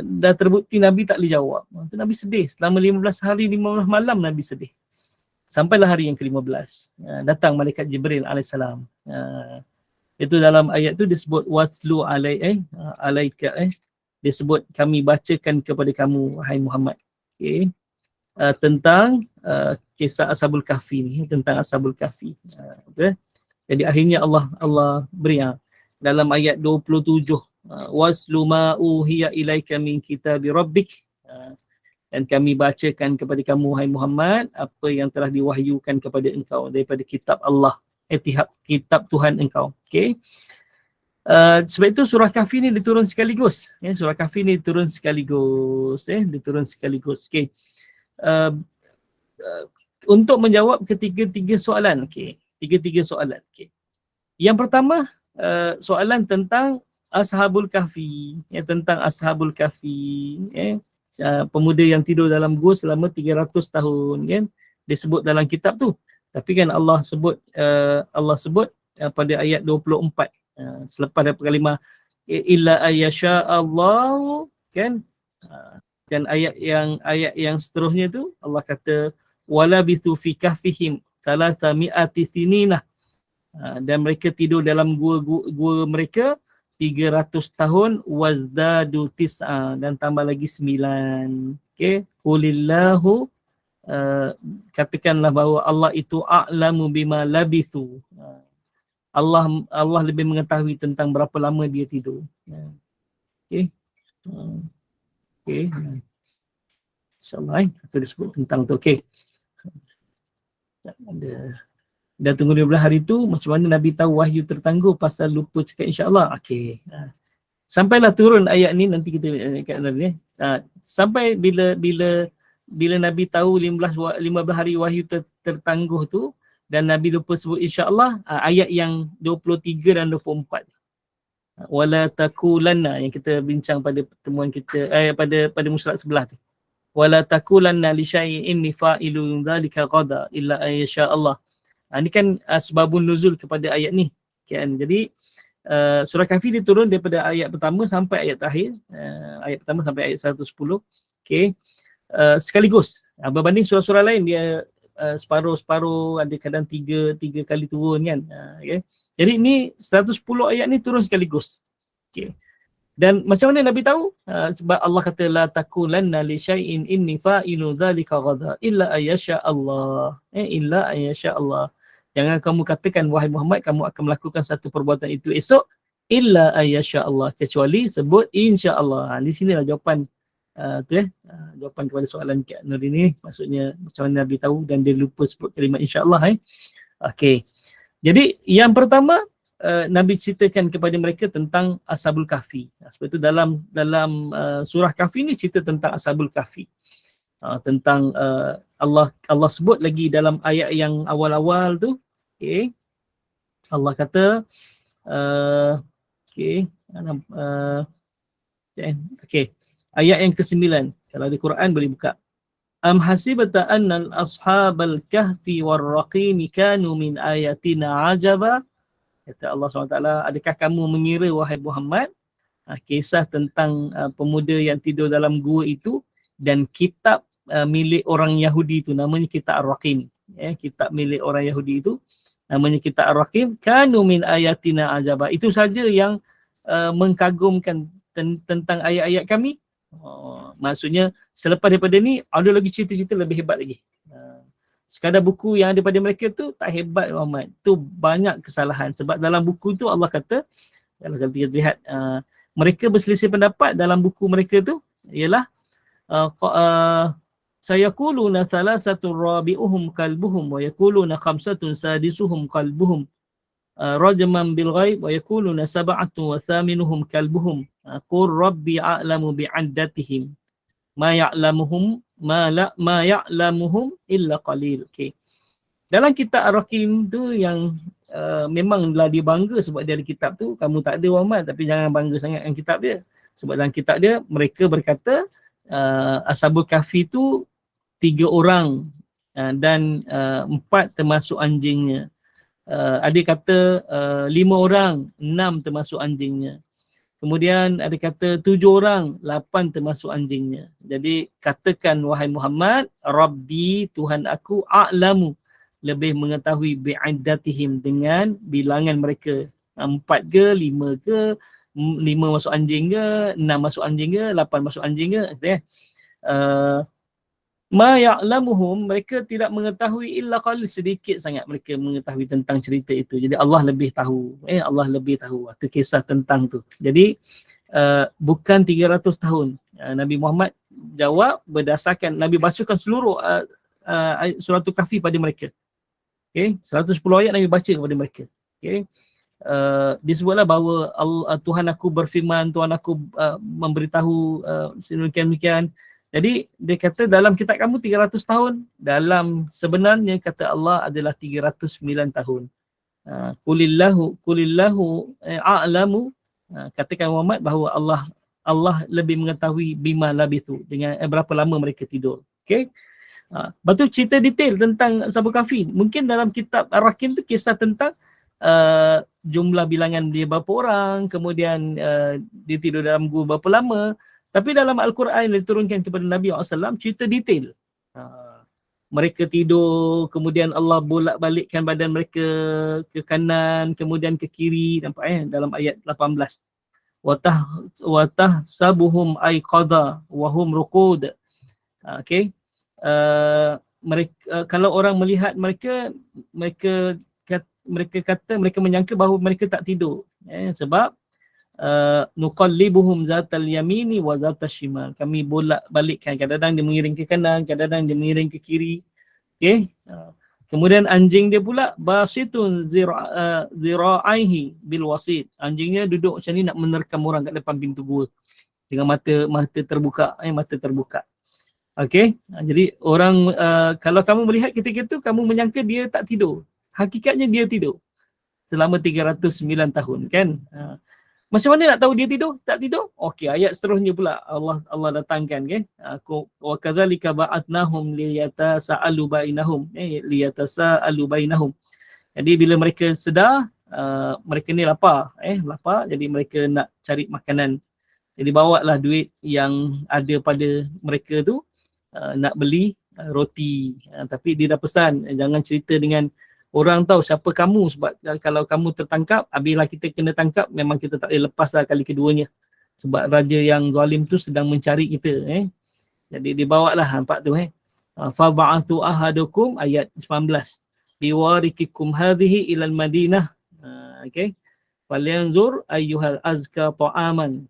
dah terbukti Nabi tak boleh jawab. Itu Nabi sedih, selama 15 hari 15 malam Nabi sedih. Sampailah hari yang ke-15, datang malaikat Jibril alaihissalam. Itu dalam ayat tu disebut waslu alaika, disebut kami bacakan kepada kamu wahai Muhammad. Okay. Tentang kisah Ashabul Kahfi ni, tentang Ashabul Kahfi. Okay. Jadi akhirnya Allah beri dalam ayat 27, waslu ma uhiya ilaika min kitabi rabbik, dan kami bacakan kepada kamu wahai Muhammad apa yang telah diwahyukan kepada engkau daripada kitab Allah, kitab Tuhan engkau. Okay. Sebab itu surah Kahfi ni diturun sekaligus. Surah Kahfi ni diturun sekaligus. Diturun sekaligus. Okay. Untuk menjawab ketiga-tiga soalan. Okay. Tiga-tiga soalan. Okay. Yang pertama, soalan tentang Ashabul Kahfi. Tentang Ashabul Kahfi. Pemuda yang tidur dalam gua selama 300 tahun. Disebut dalam kitab tu. Tapi kan Allah sebut pada ayat 24. Selepas daripada kalimah illa ayyasha Allah kan, dan ayat yang seterusnya tu Allah kata wala bithu fi kahfihim 300 sinina, dan mereka tidur dalam gua mereka 300 tahun wazdadu tis'a, dan tambah lagi 9. Okay, qulillahu, katakanlah bahawa Allah itu a'lamu bima labithu. Allah lebih mengetahui tentang berapa lama dia tidur. Okay. Okay. InsyaAllah itu disebut tentang tu. Okay. Dah tunggu 12 hari tu, macam mana Nabi tahu wahyu tertangguh pasal lupa cakap insyaAllah. Okay. Sampailah turun ayat ni, nanti kita kat ni. Sampai bila Nabi tahu 15 hari wahyu tertangguh tu, dan Nabi lupa sebut insyaAllah, ayat yang 23 dan 24. Wala takulanna, yang kita bincang pada pertemuan kita, pada musrat sebelah tu. Wala takulanna li syai'in fa'ilun dzalika qada illa ayyasha Allah. Ini kan sebabun nuzul kepada ayat ni. Kan? Jadi surah Kahfi dia turun daripada ayat pertama sampai ayat terakhir. Ayat pertama sampai ayat 110. Okay. Sekaligus. Berbanding surah-surah lain dia separuh-separuh, ada kadang tiga kali turun kan. Okay. Jadi ini 110 ayat ni turun sekaligus. Okay. Dan macam mana Nabi tahu? Sebab Allah kata la takulanna li syai'in inni fa'ilu dzalika ghada illa ayyasha Allah. Illa ayyasha Allah. Jangan kamu katakan wahai Muhammad kamu akan melakukan satu perbuatan itu esok illa ayyasha Allah, kecuali sebut insya-Allah. Di sinilah jawapan jawapan kepada soalan Kak Nur ini, maksudnya macam mana Nabi tahu dan dia lupa sebut kalimat insya-Allah. Okey. Jadi yang pertama Nabi ceritakan kepada mereka tentang Ashabul Kahfi. Sebab itu dalam surah Kahfi ni cerita tentang Ashabul Kahfi. Tentang Allah sebut lagi dalam ayat yang awal-awal tu. Okay. Allah kata ayat yang ke-9. Kalau di Quran boleh buka. Am hasibata anna ashabal kahfi warraqim kanu min ayatina ajaba. Kata Allah SWT, adakah kamu mengira wahai Muhammad kisah tentang pemuda yang tidur dalam gua itu dan kitab milik orang Yahudi itu, namanya kitab Ar-Raqim. Kitab milik orang Yahudi itu namanya kitab Ar-Raqim, kanu min ayatina ajaba. Itu saja yang mengkagumkan tentang ayat-ayat kami. Maksudnya selepas daripada ni ada lagi cerita-cerita lebih hebat lagi. Sekadar buku yang ada pada mereka tu tak hebat Muhammad. Tu banyak kesalahan. Sebab dalam buku tu Allah kata, kalau kita lihat mereka berselisih pendapat dalam buku mereka tu ialah sayaquluna thalathatun rabi'uhum kalbuhum wa yaquluna khamsatun sadisuhum kalbuhum rajman bil ghaib wa yaquluna sab'atun wa thaminuhum kalbuhum qur rabbi a'lamu bi'addatihim ma ya'lamuhum ma ya'lamuhum illa qalil. Okay. Dalam kitab Ar-Raqim tu yang memanglah dia bangga sebab dia ada kitab tu, kamu tak ada Muhammad, tapi jangan bangga sangat dengan kitab dia. Sebab dalam kitab dia mereka berkata Ashabul Kahfi tu 3 orang dan 4 termasuk anjingnya. Ada kata 5 orang, 6 termasuk anjingnya. Kemudian ada kata 7 orang, 8 termasuk anjingnya. Jadi katakan wahai Muhammad, Rabbi, Tuhan aku, a'lamu, lebih mengetahui bi'addatihim, dengan bilangan mereka. 4 ke, 5 ke, 5 masuk anjing ke, 6 masuk anjing ke, 8 masuk anjing ke. Ma ya'lamuhum, mereka tidak mengetahui illa qalil, sedikit sangat mereka mengetahui tentang cerita itu. Jadi Allah lebih tahu. Allah lebih tahu. Itu kisah tentang tu. Jadi bukan 300 tahun. Nabi Muhammad jawab berdasarkan Nabi bacakan seluruh suratul Kahfi pada mereka. Okay, 110 ayat Nabi baca kepada mereka. Okay. Disebutlah bahawa Tuhan aku berfirman, Tuhan aku memberitahu sedemikian. Jadi dia kata dalam kitab kamu 300 tahun, dalam sebenarnya kata Allah adalah 309 tahun. Qulillahu a'lamu, katakan Muhammad bahawa Allah lebih mengetahui bima labithu, dengan berapa lama mereka tidur. Okey. Betul, cerita detail tentang Ashabul Kahfi. Mungkin dalam kitab Ar-Raqim tu kisah tentang jumlah bilangan dia berapa orang, kemudian dia tidur dalam gua berapa lama. Tapi dalam Al-Quran yang diturunkan kepada Nabi SAW, cerita detail. Mereka tidur, kemudian Allah bolak-balikkan badan mereka ke kanan, kemudian ke kiri. Nampak dalam ayat 18. Watah sabuhum aiqadha wahum ruqud. Okey. Mereka kalau orang melihat mereka, mereka kata, mereka menyangka bahawa mereka tak tidur. Sebab nuqallibuhum zatal yamini wa zatal shimal. Kami bolak balikkan, kadang-kadang dia mengiring ke kanan, kadang-kadang dia mengiring ke kiri. Okey. Kemudian anjing dia pula basitun zira'aihi bil wasit. Anjingnya duduk macam ni nak menerkam orang kat depan pintu gua dengan mata terbuka, mata terbuka. Okey. Jadi orang kalau kamu melihat ketika itu kamu menyangka dia tak tidur. Hakikatnya dia tidur selama 309 tahun kan. Macam mana nak tahu dia tidur? Tak tidur? Okey, ayat seterusnya pula Allah datangkan kan. Wa kadzalika ba'atnahum liyatasaalu bainahum. Liyatasaalu bainahum. Jadi bila mereka sedar mereka ni lapar, jadi mereka nak cari makanan. Jadi bawalah duit yang ada pada mereka tu nak beli roti. Tapi dia dah pesan jangan cerita dengan orang tahu siapa kamu, sebab kalau kamu tertangkap, habislah kita kena tangkap, memang kita tak boleh lepas kali keduanya. Sebab raja yang zalim tu sedang mencari kita. Jadi dibawalah, nampak tu. Fa ba'athu ahadukum, ayat 19. Biwarikikum hadhihi ilal Madinah. Okey. Falyanzur ayyuhal azka ta'aman.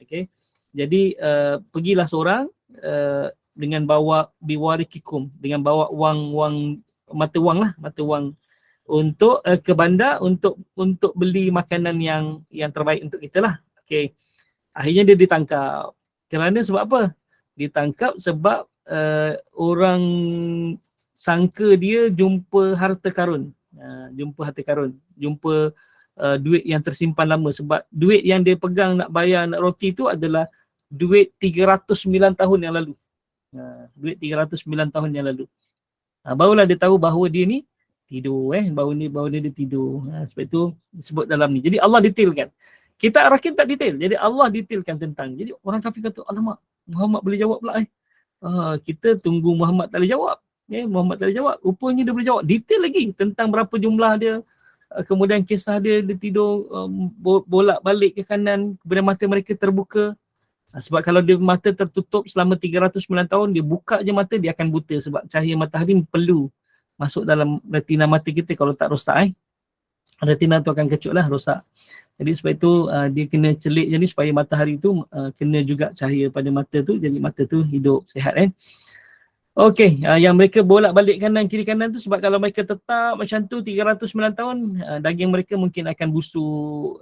Okey. Jadi pergilah seorang dengan bawa biwarikikum, dengan bawa wang mata wang untuk ke bandar untuk beli makanan yang terbaik untuk kita lah. Okey. Akhirnya dia ditangkap. Kerana sebab apa? Ditangkap sebab orang sangka dia jumpa harta karun. Jumpa duit yang tersimpan lama, sebab duit yang dia pegang nak bayar nak roti tu adalah duit 309 tahun yang lalu. Duit 309 tahun yang lalu. Barulah dia tahu bahawa dia ni tidur, baru ni dia tidur. Sebab itu disebut dalam ni. Jadi Allah detailkan. Kita Ar-Rahim tak detail. Jadi Allah detailkan tentang. Jadi orang kafir kata, alamak, Muhammad boleh jawab pula. Kita tunggu Muhammad tak boleh jawab. Muhammad tak boleh jawab. Rupanya dia boleh jawab. Detail lagi tentang berapa jumlah dia. Kemudian kisah dia tidur bolak balik ke kanan. Kemudian mata mereka terbuka. Sebab kalau dia mata tertutup selama 309 tahun, dia buka je mata, dia akan buta. Sebab cahaya matahari perlu masuk dalam retina mata kita kalau tak rosak. Retina tu akan kecut lah, rosak. Jadi sebab itu dia kena celik je ni supaya matahari tu kena juga cahaya pada mata tu. Jadi mata tu hidup, sihat. Okey, yang mereka bolak balik kanan kiri kanan tu sebab kalau mereka tetap macam tu 309 tahun, daging mereka mungkin akan busuk,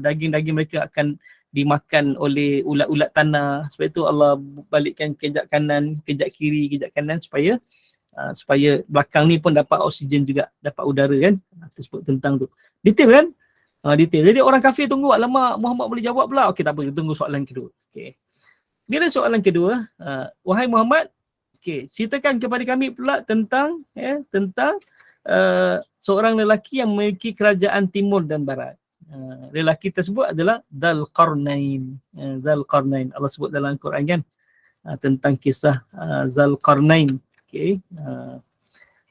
daging-daging mereka akan dimakan oleh ulat-ulat tanah. Sebab itu Allah balikkan kejap kanan, kejap kiri, kejap kanan supaya belakang ni pun dapat oksigen juga, dapat udara kan. Itu sebut tentang tu. Detail kan? Detail. Jadi orang kafir tunggu, alamak Muhammad boleh jawab pula. Okey, tak apa, kita tunggu soalan kedua. Okey. Bila soalan kedua, wahai Muhammad, okey, ceritakan kepada kami pula tentang seorang lelaki yang memiliki kerajaan timur dan barat. Lelaki tersebut adalah Dzulqarnain. Dzulqarnain Allah sebut dalam Al-Quran kan, tentang kisah Dzulqarnain. Okey.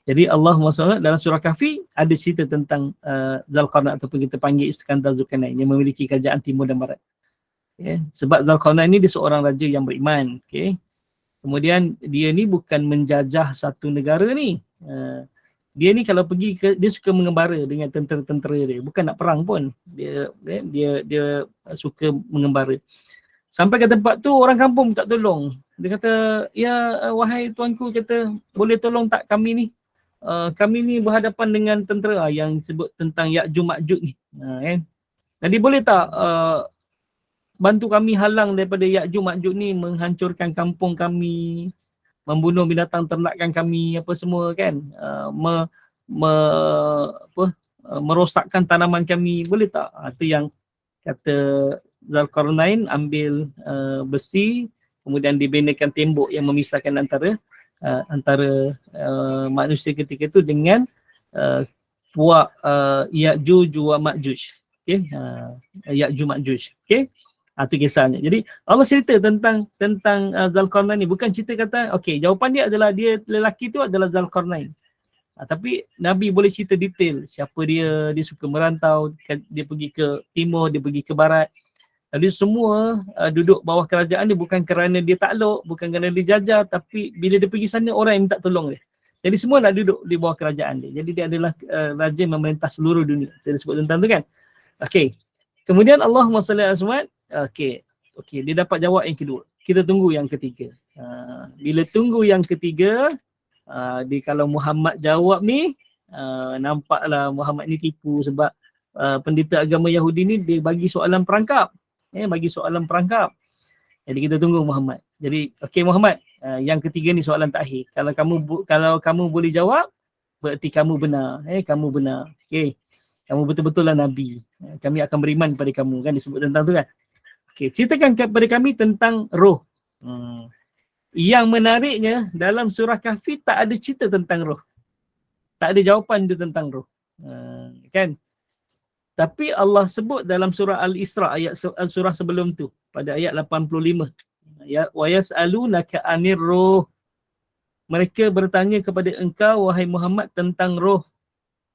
Jadi Allah SWT dalam surah Kahfi ada cerita tentang Dzulqarnain ataupun kita panggil Iskandar Dzulqarnain yang memiliki kerajaan timur dan barat. Sebab Dzulqarnain ni dia seorang raja yang beriman. Okey. Kemudian dia ni bukan menjajah satu negara ni. Dia ni kalau pergi dia suka mengembara dengan tentera-tentera dia, bukan nak perang pun. Dia suka mengembara. Sampai ke tempat tu orang kampung tak tolong. Dia kata, "Ya wahai tuanku, kata boleh tolong tak kami ni? Kami ni berhadapan dengan tentera yang sebut tentang Ya'juj Ma'juj ni." Jadi boleh tak bantu kami halang daripada Ya'juj Ma'juj ni menghancurkan kampung kami, membunuh binatang ternakan kami, apa semua kan, merosakkan tanaman kami, boleh tak? Itu yang kata Dzulqarnain ambil besi, kemudian dibinakan tembok yang memisahkan antara manusia ketika itu dengan puak Ya'juj wa Ma'juj. Okey, Ya'juj Ma'juj. Okey. Itu kisahnya. Jadi Allah cerita tentang Dzulqarnain ni, bukan cerita kata okey, jawapan dia adalah dia lelaki tu adalah Dzulqarnain. Tapi Nabi boleh cerita detail siapa dia suka merantau, dia pergi ke timur, dia pergi ke barat. Jadi semua duduk bawah kerajaan dia bukan kerana dia takluk, bukan kerana dia jajah, tapi bila dia pergi sana orang yang minta tolong dia. Jadi semua nak duduk di bawah kerajaan dia. Jadi dia adalah raja yang memerintah seluruh dunia. Kita sebut tentang tu kan. Okey. Kemudian Allahumma salli ala Muhammad. Okey, dia dapat jawab yang kedua. Kita tunggu yang ketiga. Bila tunggu yang ketiga, kalau Muhammad jawab ni, nampaklah Muhammad ni tipu sebab pendeta agama Yahudi ni dia bagi soalan perangkap. Bagi soalan perangkap. Jadi kita tunggu Muhammad. Jadi okey Muhammad, yang ketiga ni soalan terakhir. Kalau kamu boleh jawab, berarti kamu benar. Kamu benar. Okey. Kamu betul-betullah nabi. Kami akan beriman pada kamu, kan disebut tentang tu kan. Okey, ceritakan kepada kami tentang roh. Yang menariknya dalam surah Kahfi tak ada cerita tentang roh. Tak ada jawapan dia tentang roh. Kan? Tapi Allah sebut dalam surah Al-Isra surah sebelum tu pada ayat 85. Wa yas'alunaka 'anir ruh. Mereka bertanya kepada engkau wahai Muhammad tentang roh.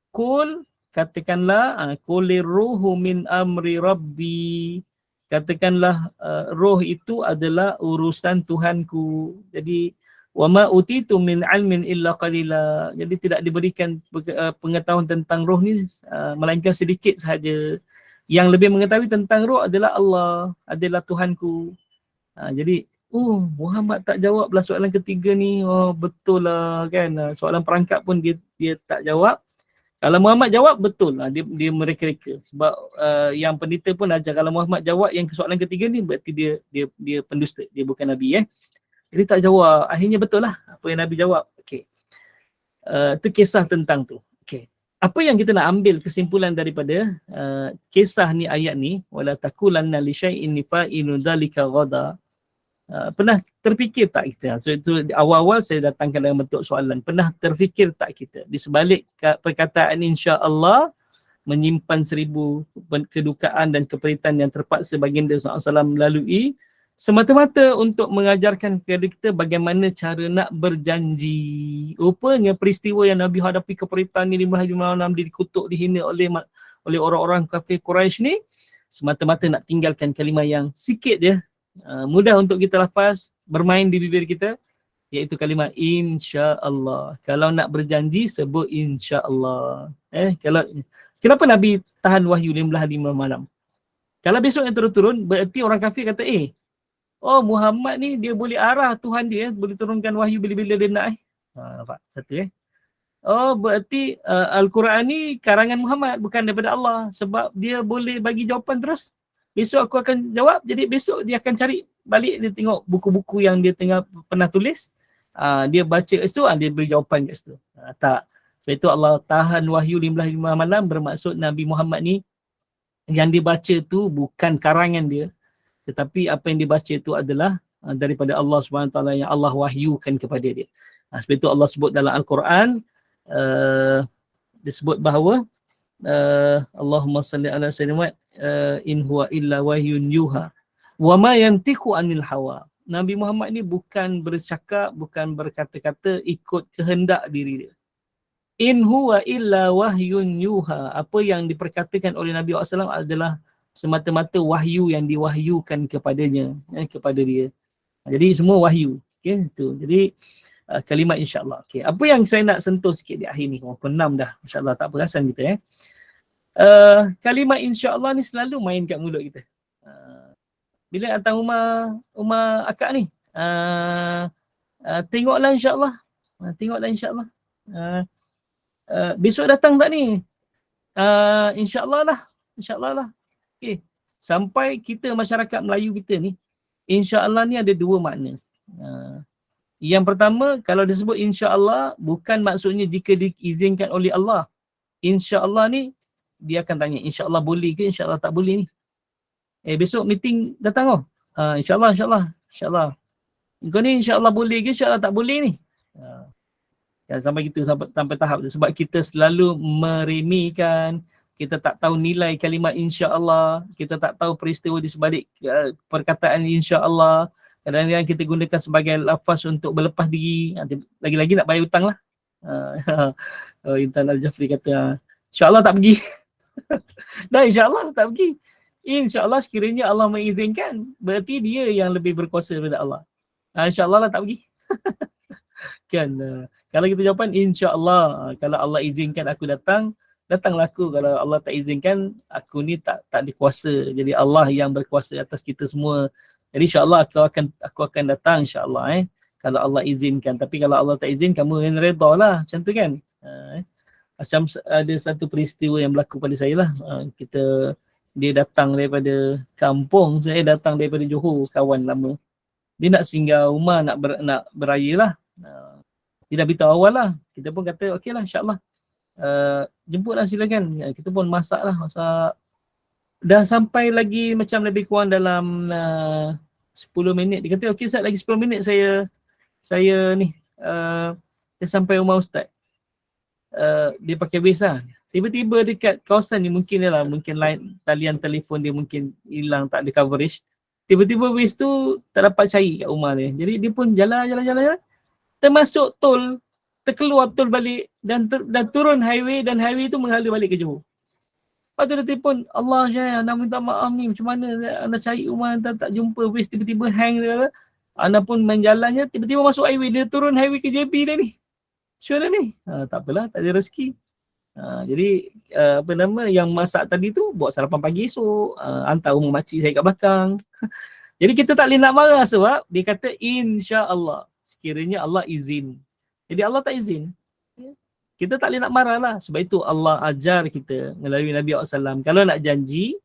Qul, katakanlah, qulir ruhu min amri rabbi. Katakanlah roh itu adalah urusan Tuhanku. Jadi wa ma utitu min ilmin illa qalila. Jadi tidak diberikan pengetahuan tentang roh ni melainkan sedikit sahaja. Yang lebih mengetahui tentang roh adalah Allah, adalah Tuhanku. Jadi Muhammad tak jawab lah soalan ketiga ni. Betul lah kan. Soalan perangkap pun dia tak jawab. Kalau Muhammad jawab betul lah, dia mereka-reka. Sebab yang pendeta pun ajar kalau Muhammad jawab yang soalan ketiga ni berarti dia pendusta, dia bukan nabi. Jadi tak jawab. Akhirnya betul lah apa yang Nabi jawab. Okey. Itu kisah tentang tu. Okey. Apa yang kita nak ambil kesimpulan daripada kisah ni, ayat ni, wala taqulanna li syai'in fa'inu dzalika ghada. Pernah terfikir tak kita? So, itu awal-awal saya datangkan dalam bentuk soalan. Pernah terfikir tak kita di sebalik perkataan insya-Allah menyimpan 1000 kedukaan dan keperitan yang terpaksa baginda SAW melalui semata-mata untuk mengajarkan kepada kita bagaimana cara nak berjanji. Rupanya peristiwa yang Nabi hadapi keperitan ni 5 hari 5 malam, dia dikutuk, dihina oleh orang-orang kafir Quraisy ni, semata-mata nak tinggalkan kalimah yang sikit je, mudah untuk kita lafaz, bermain di bibir kita, iaitu kalimah insya-Allah. Kalau nak berjanji sebut insya-Allah. Kenapa Nabi tahan wahyu 15 hari 5 malam? Kalau besok yang turun-turun, berarti orang kafir kata Muhammad ni dia boleh arah Tuhan dia, boleh turunkan wahyu bila-bila dia nak. Nampak? Satu berarti Al-Quran ni karangan Muhammad, bukan daripada Allah. Sebab dia boleh bagi jawapan terus. Besok aku akan jawab, jadi besok dia akan cari balik, dia tengok buku-buku yang dia pernah tulis. Dia baca kat situ, dia beri jawapan kat situ. Tak. Sebab itu Allah tahan wahyu 15 malam, bermaksud Nabi Muhammad ni yang dibaca tu bukan karangan dia, tetapi apa yang dibaca itu adalah daripada Allah SWT yang Allah wahyukan kepada dia. Sebab itu Allah sebut dalam Al-Quran, disebut bahawa Allahumma salli ala sayyidina in huwa illa wahyun yuha wa ma yantiqu anil hawa. Nabi Muhammad ni bukan bercakap, bukan berkata-kata ikut kehendak diri dia. In huwa illa wahyun yuha. Apa yang diperkatakan oleh Nabi SAW adalah semata-mata wahyu yang diwahyukan kepadanya, kepada dia. Jadi semua wahyu. Okey, itu. Jadi kalimat insya-Allah. Okey, apa yang saya nak sentuh sikit di akhir ni, pukul 6 dah. Insya-Allah tak perasan kita kalimat insya-Allah ni selalu main kat mulut kita. Bila datang rumah akak ni, tengoklah insya-Allah. Tengoklah insya-Allah. Besok datang tak ni? Insya-Allah lah. Insya-Allah lah. Okey. Sampai kita masyarakat Melayu kita ni, insya-Allah ni ada dua makna. Yang pertama, kalau disebut insya-Allah, bukan maksudnya jika diizinkan oleh Allah. Insya-Allah ni dia akan tanya, insya-Allah boleh ke, insya-Allah tak boleh ni. Besok meeting datang insya-Allah, insya-Allah, insya-Allah. Kau ni insya-Allah boleh ke, insya-Allah tak boleh ni. Sampai kita sampai tahap tu. Sebab kita selalu meremehkan, kita tak tahu nilai kalimat insya-Allah, kita tak tahu peristiwa di sebalik perkataan insya-Allah. Kadang-kadang kita gunakan sebagai lafaz untuk berlepas diri. Lagi-lagi nak bayar hutang lah. Intan Al-Jafri kata, insya-Allah tak pergi. Dah insya-Allah tak pergi. InsyaAllah sekiranya Allah mengizinkan, berarti dia yang lebih berkuasa daripada Allah. InsyaAllah lah tak pergi. Kan, kalau kita jawapan insyaAllah, kalau Allah izinkan aku datang, datanglah aku. Kalau Allah tak izinkan, aku ni tak dikuasa. Jadi Allah yang berkuasa atas kita semua. Jadi insyaAllah aku akan datang insyaAllah. Kalau Allah izinkan. Tapi kalau Allah tak izin, kamu yang redha lah. Macam tu kan. Macam ada satu peristiwa yang berlaku pada saya lah. Dia datang daripada kampung, saya datang daripada Johor, kawan lama. Dia nak singgah rumah, nak beraya lah. Dia dah beritahu awal lah. Kita pun kata okey lah insyaAllah. Jemputlah silakan. Kita pun masak lah. Dah sampai lagi macam lebih kurang dalam 10 minit. Dia kata okey Ustaz, lagi 10 minit saya sampai rumah Ustaz. Dia pakai base lah. Tiba-tiba dekat kawasan ni mungkin line talian telefon dia mungkin hilang, tak ada coverage. Tiba-tiba base tu tak dapat cari kat rumah dia. Jadi dia pun jalan. Termasuk tol, terkeluar tol balik dan turun highway, dan highway tu menghala balik ke Johor. Lepas tu dia telefon, Allah Syah, nak minta maaf ni, macam mana anda cari rumah tak jumpa, base tiba-tiba hang dia. Anda pun main jalannya, tiba-tiba masuk highway, dia turun highway ke JB dah ni. Sure dah ni. Tak apalah, tak ada rezeki. Jadi yang masak tadi tu buat sarapan pagi esok, hantar rumah makcik saya kat belakang. Jadi kita tak boleh nak marah sebab dia kata insya-Allah, sekiranya Allah izin. Jadi Allah tak izin, kita tak boleh nak marah lah. Sebab itu Allah ajar kita melalui Nabi SAW, kalau nak janji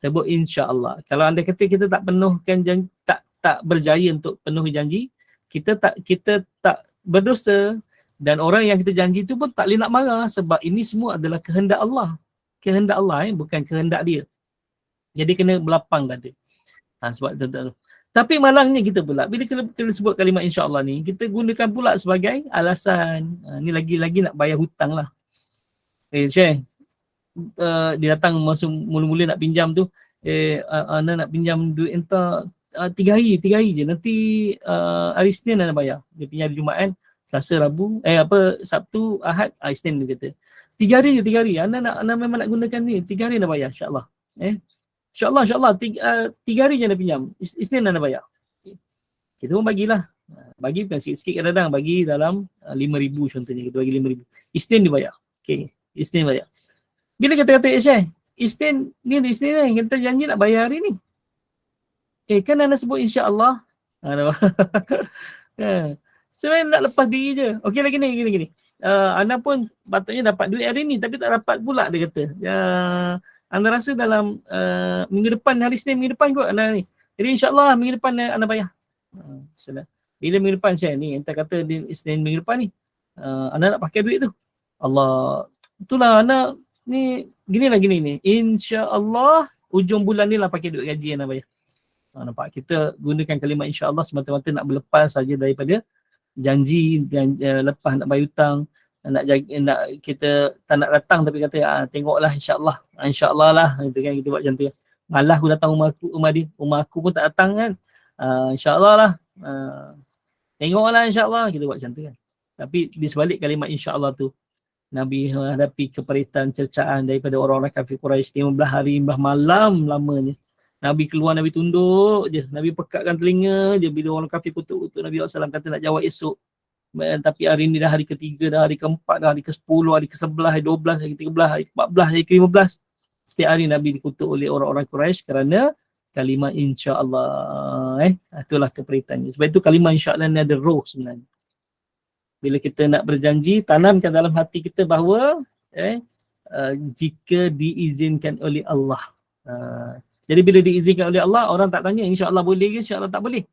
sebut insya-Allah. Kalau anda kata kita tak penuhkan janji, tak berjaya untuk penuhi janji, kita tak berdosa. Dan orang yang kita janji tu pun tak boleh nak marah sebab ini semua adalah kehendak Allah. Kehendak Allah, bukan kehendak dia. Jadi kena berlapang dada. Sebab tu. Tapi malangnya kita pula, bila kita sebut kalimat insya-Allah ni, kita gunakan pula sebagai alasan. Ni lagi-lagi nak bayar hutang lah. Syekh, dia datang masuk mula-mula nak pinjam tu, Ana nak pinjam duit entah 3 hari je. Nanti hari Isnin Ana bayar. Dia pinjam hari Jumaat, Selasa, Rabu, Sabtu, Ahad, Isnin dia kata. 3 hari je, 3 hari. Ana memang nak gunakan ni. 3 hari nak bayar, insya-Allah. InsyaAllah. 3 hari je nak pinjam. Isnin nak bayar. Kita pun bagilah. Bagi bukan sikit-sikit kadang-kadang. Bagi dalam 5,000 contohnya. Kita bagi 5,000. Isnin dia bayar. Okay. Isnin bayar. Bila kita kata, Syekh, Isnin ni, kita janji nak bayar hari ni. Kan anda sebut insyaAllah. Sebenarnya nak lepas diri je. Okey lah gini. Anda pun patutnya dapat duit hari ni, tapi tak dapat pula, dia kata. Anda rasa dalam minggu depan, hari Isnin minggu depan kot anda ni. Jadi insyaAllah minggu depan anda bayar. Bila minggu depan saya ni, anda kata Isnin minggu depan ni, anda nak pakai duit tu. Allah, itulah anda ni, gini ni. InsyaAllah ujung bulan ni lah pakai duit gaji anda bayar. Nampak? Kita gunakan kalimat insyaAllah semata-mata nak berlepas saja daripada janji dan lepas nak bayar hutang, nak kita tak nak datang tapi kata tengoklah insyaAllah lah, gitu kan, kita buat macam tu. Malah aku datang rumah aku pun tak datang kan, insyaAllah lah, tengoklah insyaAllah, kita buat macam tu kan. Tapi di sebalik kalimat insyaAllah tu, Nabi menghadapi keperitan cercaan daripada orang-orang kafir Quraisy 15 hari 15 malam lamanya. Nabi keluar, Nabi tunduk je. Nabi pekatkan telinga je bila orang kafir kutuk-kutuk Nabi SAW kata nak jawab esok. Tapi hari ni dah hari ketiga, dah hari keempat, dah hari ke-10, hari ke-11, hari 12, hari ke-13, hari ke-14, hari ke-15. Setiap hari Nabi dikutuk oleh orang-orang Quraisy kerana kalimah insya-Allah. Itulah keperitannya. Sebab itu kalimah insya-Allah ni ada roh sebenarnya. Bila kita nak berjanji, tanamkan dalam hati kita bahawa jika diizinkan oleh Allah. Jadi bila diizinkan oleh Allah, orang tak tanya insya-Allah boleh ke, insya-Allah tak boleh.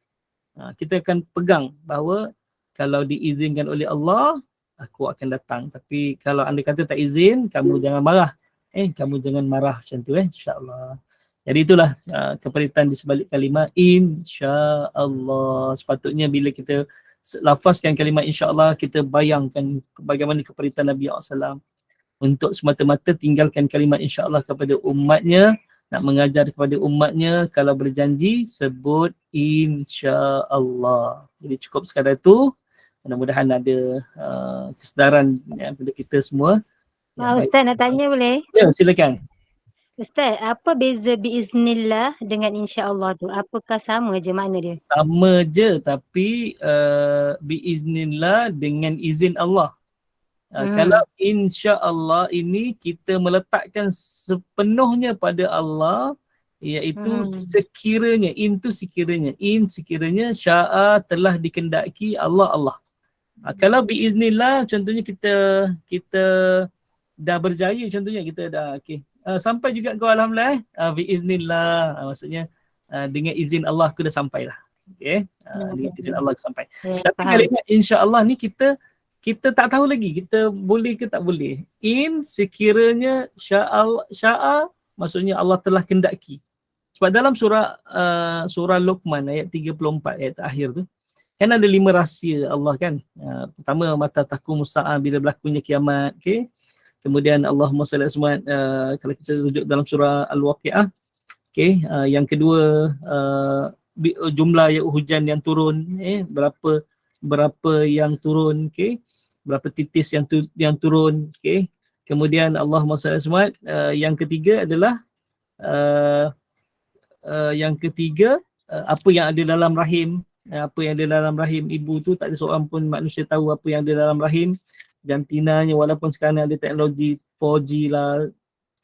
Kita akan pegang bahawa kalau diizinkan oleh Allah, aku akan datang. Tapi kalau anda kata tak izin, kamu jangan marah. Kamu jangan marah macam tu insya-Allah. Jadi itulah keperitan di sebalik kalimah insya-Allah. Sepatutnya bila kita lafazkan kalimah insya-Allah, kita bayangkan bagaimana keperitan Nabi SAW untuk semata-mata tinggalkan kalimah insya-Allah kepada umatnya, nak mengajar kepada umatnya, kalau berjanji sebut insya-Allah. Jadi cukup sekadar itu. Mudah-mudahan ada kesedaran pada kita semua. Ustaz nak tanya boleh? Ya, silakan. Ustaz, apa beza biiznillah dengan insya-Allah tu? Apakah sama je makna dia? Sama je, tapi biiznillah dengan izin Allah. Kalau insya-Allah ini kita meletakkan sepenuhnya pada Allah, iaitu sekiranya, sekiranya syaa telah dikendaki Allah. Kalau biiznillah contohnya kita dah berjaya, contohnya kita dah sampai juga kau alhamdulillah, biiznillah, maksudnya dengan izin Allah aku dah sampai lah. Okey, dengan izin Allah aku sampai. Tapi kalimat insya-Allah ni kita tak tahu lagi kita boleh ke tak boleh. Sekiranya syaa maksudnya Allah telah kendaki. Sebab dalam surah Luqman ayat 34 ayat akhir tu kan ada 5 rahsia Allah kan. Pertama, mata taqumus saah, bila berlakunya kiamat, okey. Kemudian Allahumma salli kalau kita rujuk dalam surah Al-Waqiah, okey. Yang kedua, jumlah hujan yang turun, berapa yang turun, okey. Berapa titis yang turun, okey. Kemudian Allahumma salli yang ketiga adalah apa yang ada dalam rahim. Apa yang ada dalam rahim ibu tu tak ada seorang pun manusia tahu apa yang ada dalam rahim jantinanya, walaupun sekarang ada teknologi 4G lah,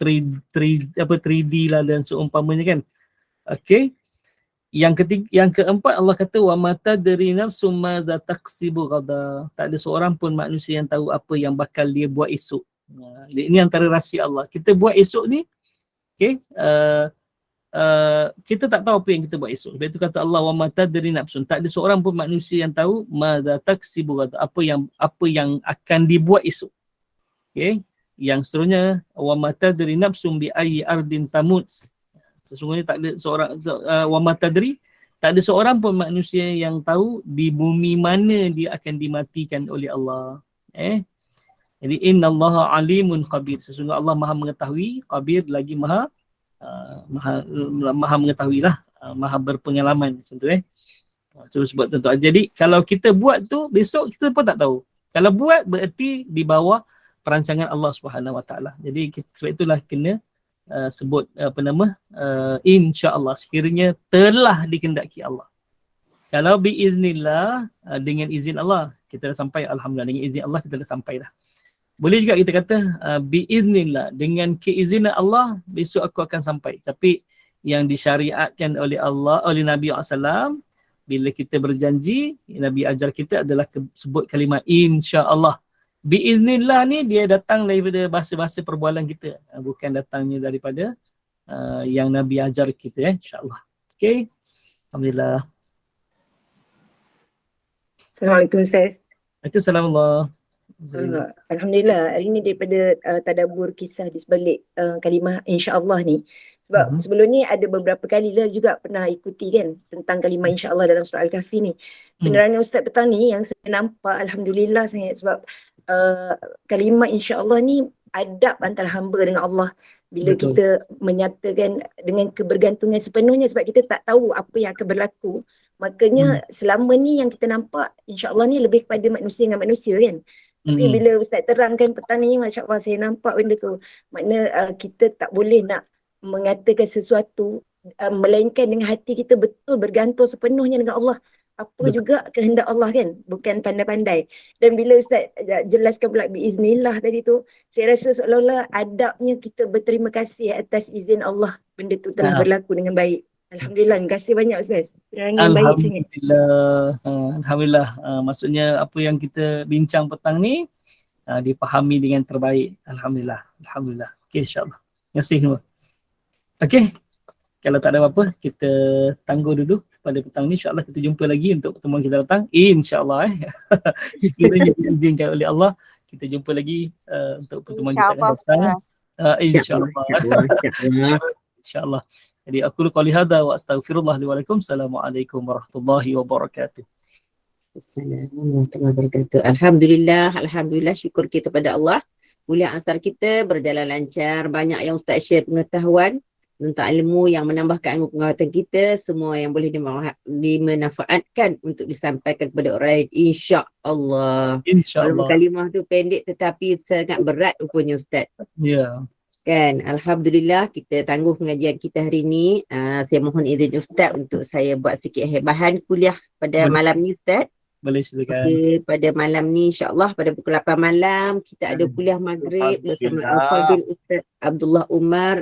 3D lah dan seumpamanya kan. Okey. Yang keempat Allah kata wa mata dari nafsum madza taksibu ghada. Tak ada seorang pun manusia yang tahu apa yang bakal dia buat esok. Ini antara rahsia Allah. Kita buat esok ni, okey, kita tak tahu apa yang kita buat esok. Sebab itu kata Allah wa mata dari nafsun. Tak ada seorang pun manusia yang tahu madza taksibu ghada, apa yang akan dibuat esok. Okey. Yang seterusnya wa mata dari nafsum bi ayyi ardin tamut. Sesungguhnya tak ada seorang wa mata dari, tak ada seorang pun manusia yang tahu di bumi mana dia akan dimatikan oleh Allah. Jadi innallaha alimun khabir. Sesungguhnya Allah Maha mengetahui, khabir lagi maha mengetahui lah, maha berpengalaman macam tu Cuba sebut tentu. Jadi kalau kita buat tu, besok kita pun tak tahu. Kalau buat berarti di bawah perancangan Allah Subhanahu Wa Taala. Jadi sebab itulah kena sebut insya-Allah, sekiranya telah dikehendaki Allah. Kalau biiznillah, dengan izin Allah kita dah sampai, alhamdulillah. Dengan izin Allah kita dah sampai dah. Boleh juga kita kata biiznillah, dengan keizinan Allah besok aku akan sampai. Tapi yang disyariatkan oleh Allah, oleh Nabi SAW, bila kita berjanji, Nabi ajar kita adalah sebut kalimat insya-Allah. Biiznillah ni dia datang daripada bahasa-bahasa perbualan kita, bukan datangnya daripada yang Nabi ajar kita, insya-Allah. Okey. Alhamdulillah. Assalamualaikum Ustaz. Waalaikumsalam. Alhamdulillah, hari ni daripada tadabbur kisah di sebalik kalimah insya-Allah ni. Sebab sebelum ni ada beberapa kali lah juga pernah ikuti kan tentang kalimah insya-Allah dalam surah Al-Kahfi ni. Penerangan Ustaz petang ni yang saya nampak, alhamdulillah sangat, sebab kalimah insya-Allah ni adab antara hamba dengan Allah. Bila Betul. kita menyatakan dengan kebergantungan sepenuhnya, sebab kita tak tahu apa yang akan berlaku. Makanya selama ni yang kita nampak insya-Allah ni lebih kepada manusia dengan manusia kan. Tapi bila Ustaz terangkan petang ni, masya-Allah saya nampak benda tu. Makna kita tak boleh nak mengatakan sesuatu melainkan dengan hati kita betul bergantung sepenuhnya dengan Allah. Apa Betul. juga kehendak Allah kan, bukan pandai-pandai. Dan bila Ustaz jelaskan pula biiznillah tadi tu, saya rasa seolah-olah adabnya kita berterima kasih atas izin Allah benda tu telah berlaku dengan baik. Alhamdulillah, terima kasih banyak Ustaz. Penerangan baik sangat. Alhamdulillah. Maksudnya apa yang kita bincang petang ni dipahami dengan terbaik. Alhamdulillah. Okey, insya-Allah. Terima kasih semua. Okey. Kalau tak ada apa-apa, kita tangguh dulu pada petang ni. InsyaAllah kita jumpa lagi untuk pertemuan kita datang. InsyaAllah. Sekiranya diizinkan oleh Allah, kita jumpa lagi untuk pertemuan kita datang. InsyaAllah. InsyaAllah. Jadi aku qouli hadza wa astaghfirullah li wa lakum. Assalamualaikum warahmatullahi wabarakatuh. Assalamualaikum warahmatullahi wabarakatuh. Alhamdulillah, syukur kita pada Allah. Kuliah asar kita berjalan lancar. Banyak yang Ustaz share pengetahuan tentang ilmu yang menambahkan ilmu pengetahuan kita. Semua yang boleh dimanfaatkan untuk disampaikan kepada orang lain. InsyaAllah. InsyaAllah. Walaupun kalimah tu pendek tetapi sangat berat rupanya Ustaz. Ya. Kan, Alhamdulillah kita tangguh pengajian kita hari ni. Saya mohon izin Ustaz untuk saya buat sikit hebahan kuliah pada Boleh. malam ni Ustaz. Boleh silakan. Okey, pada malam ni insya-Allah pada pukul 8 malam kita ada kuliah maghrib bersama Al-Fadhil Ustaz Abdullah Umar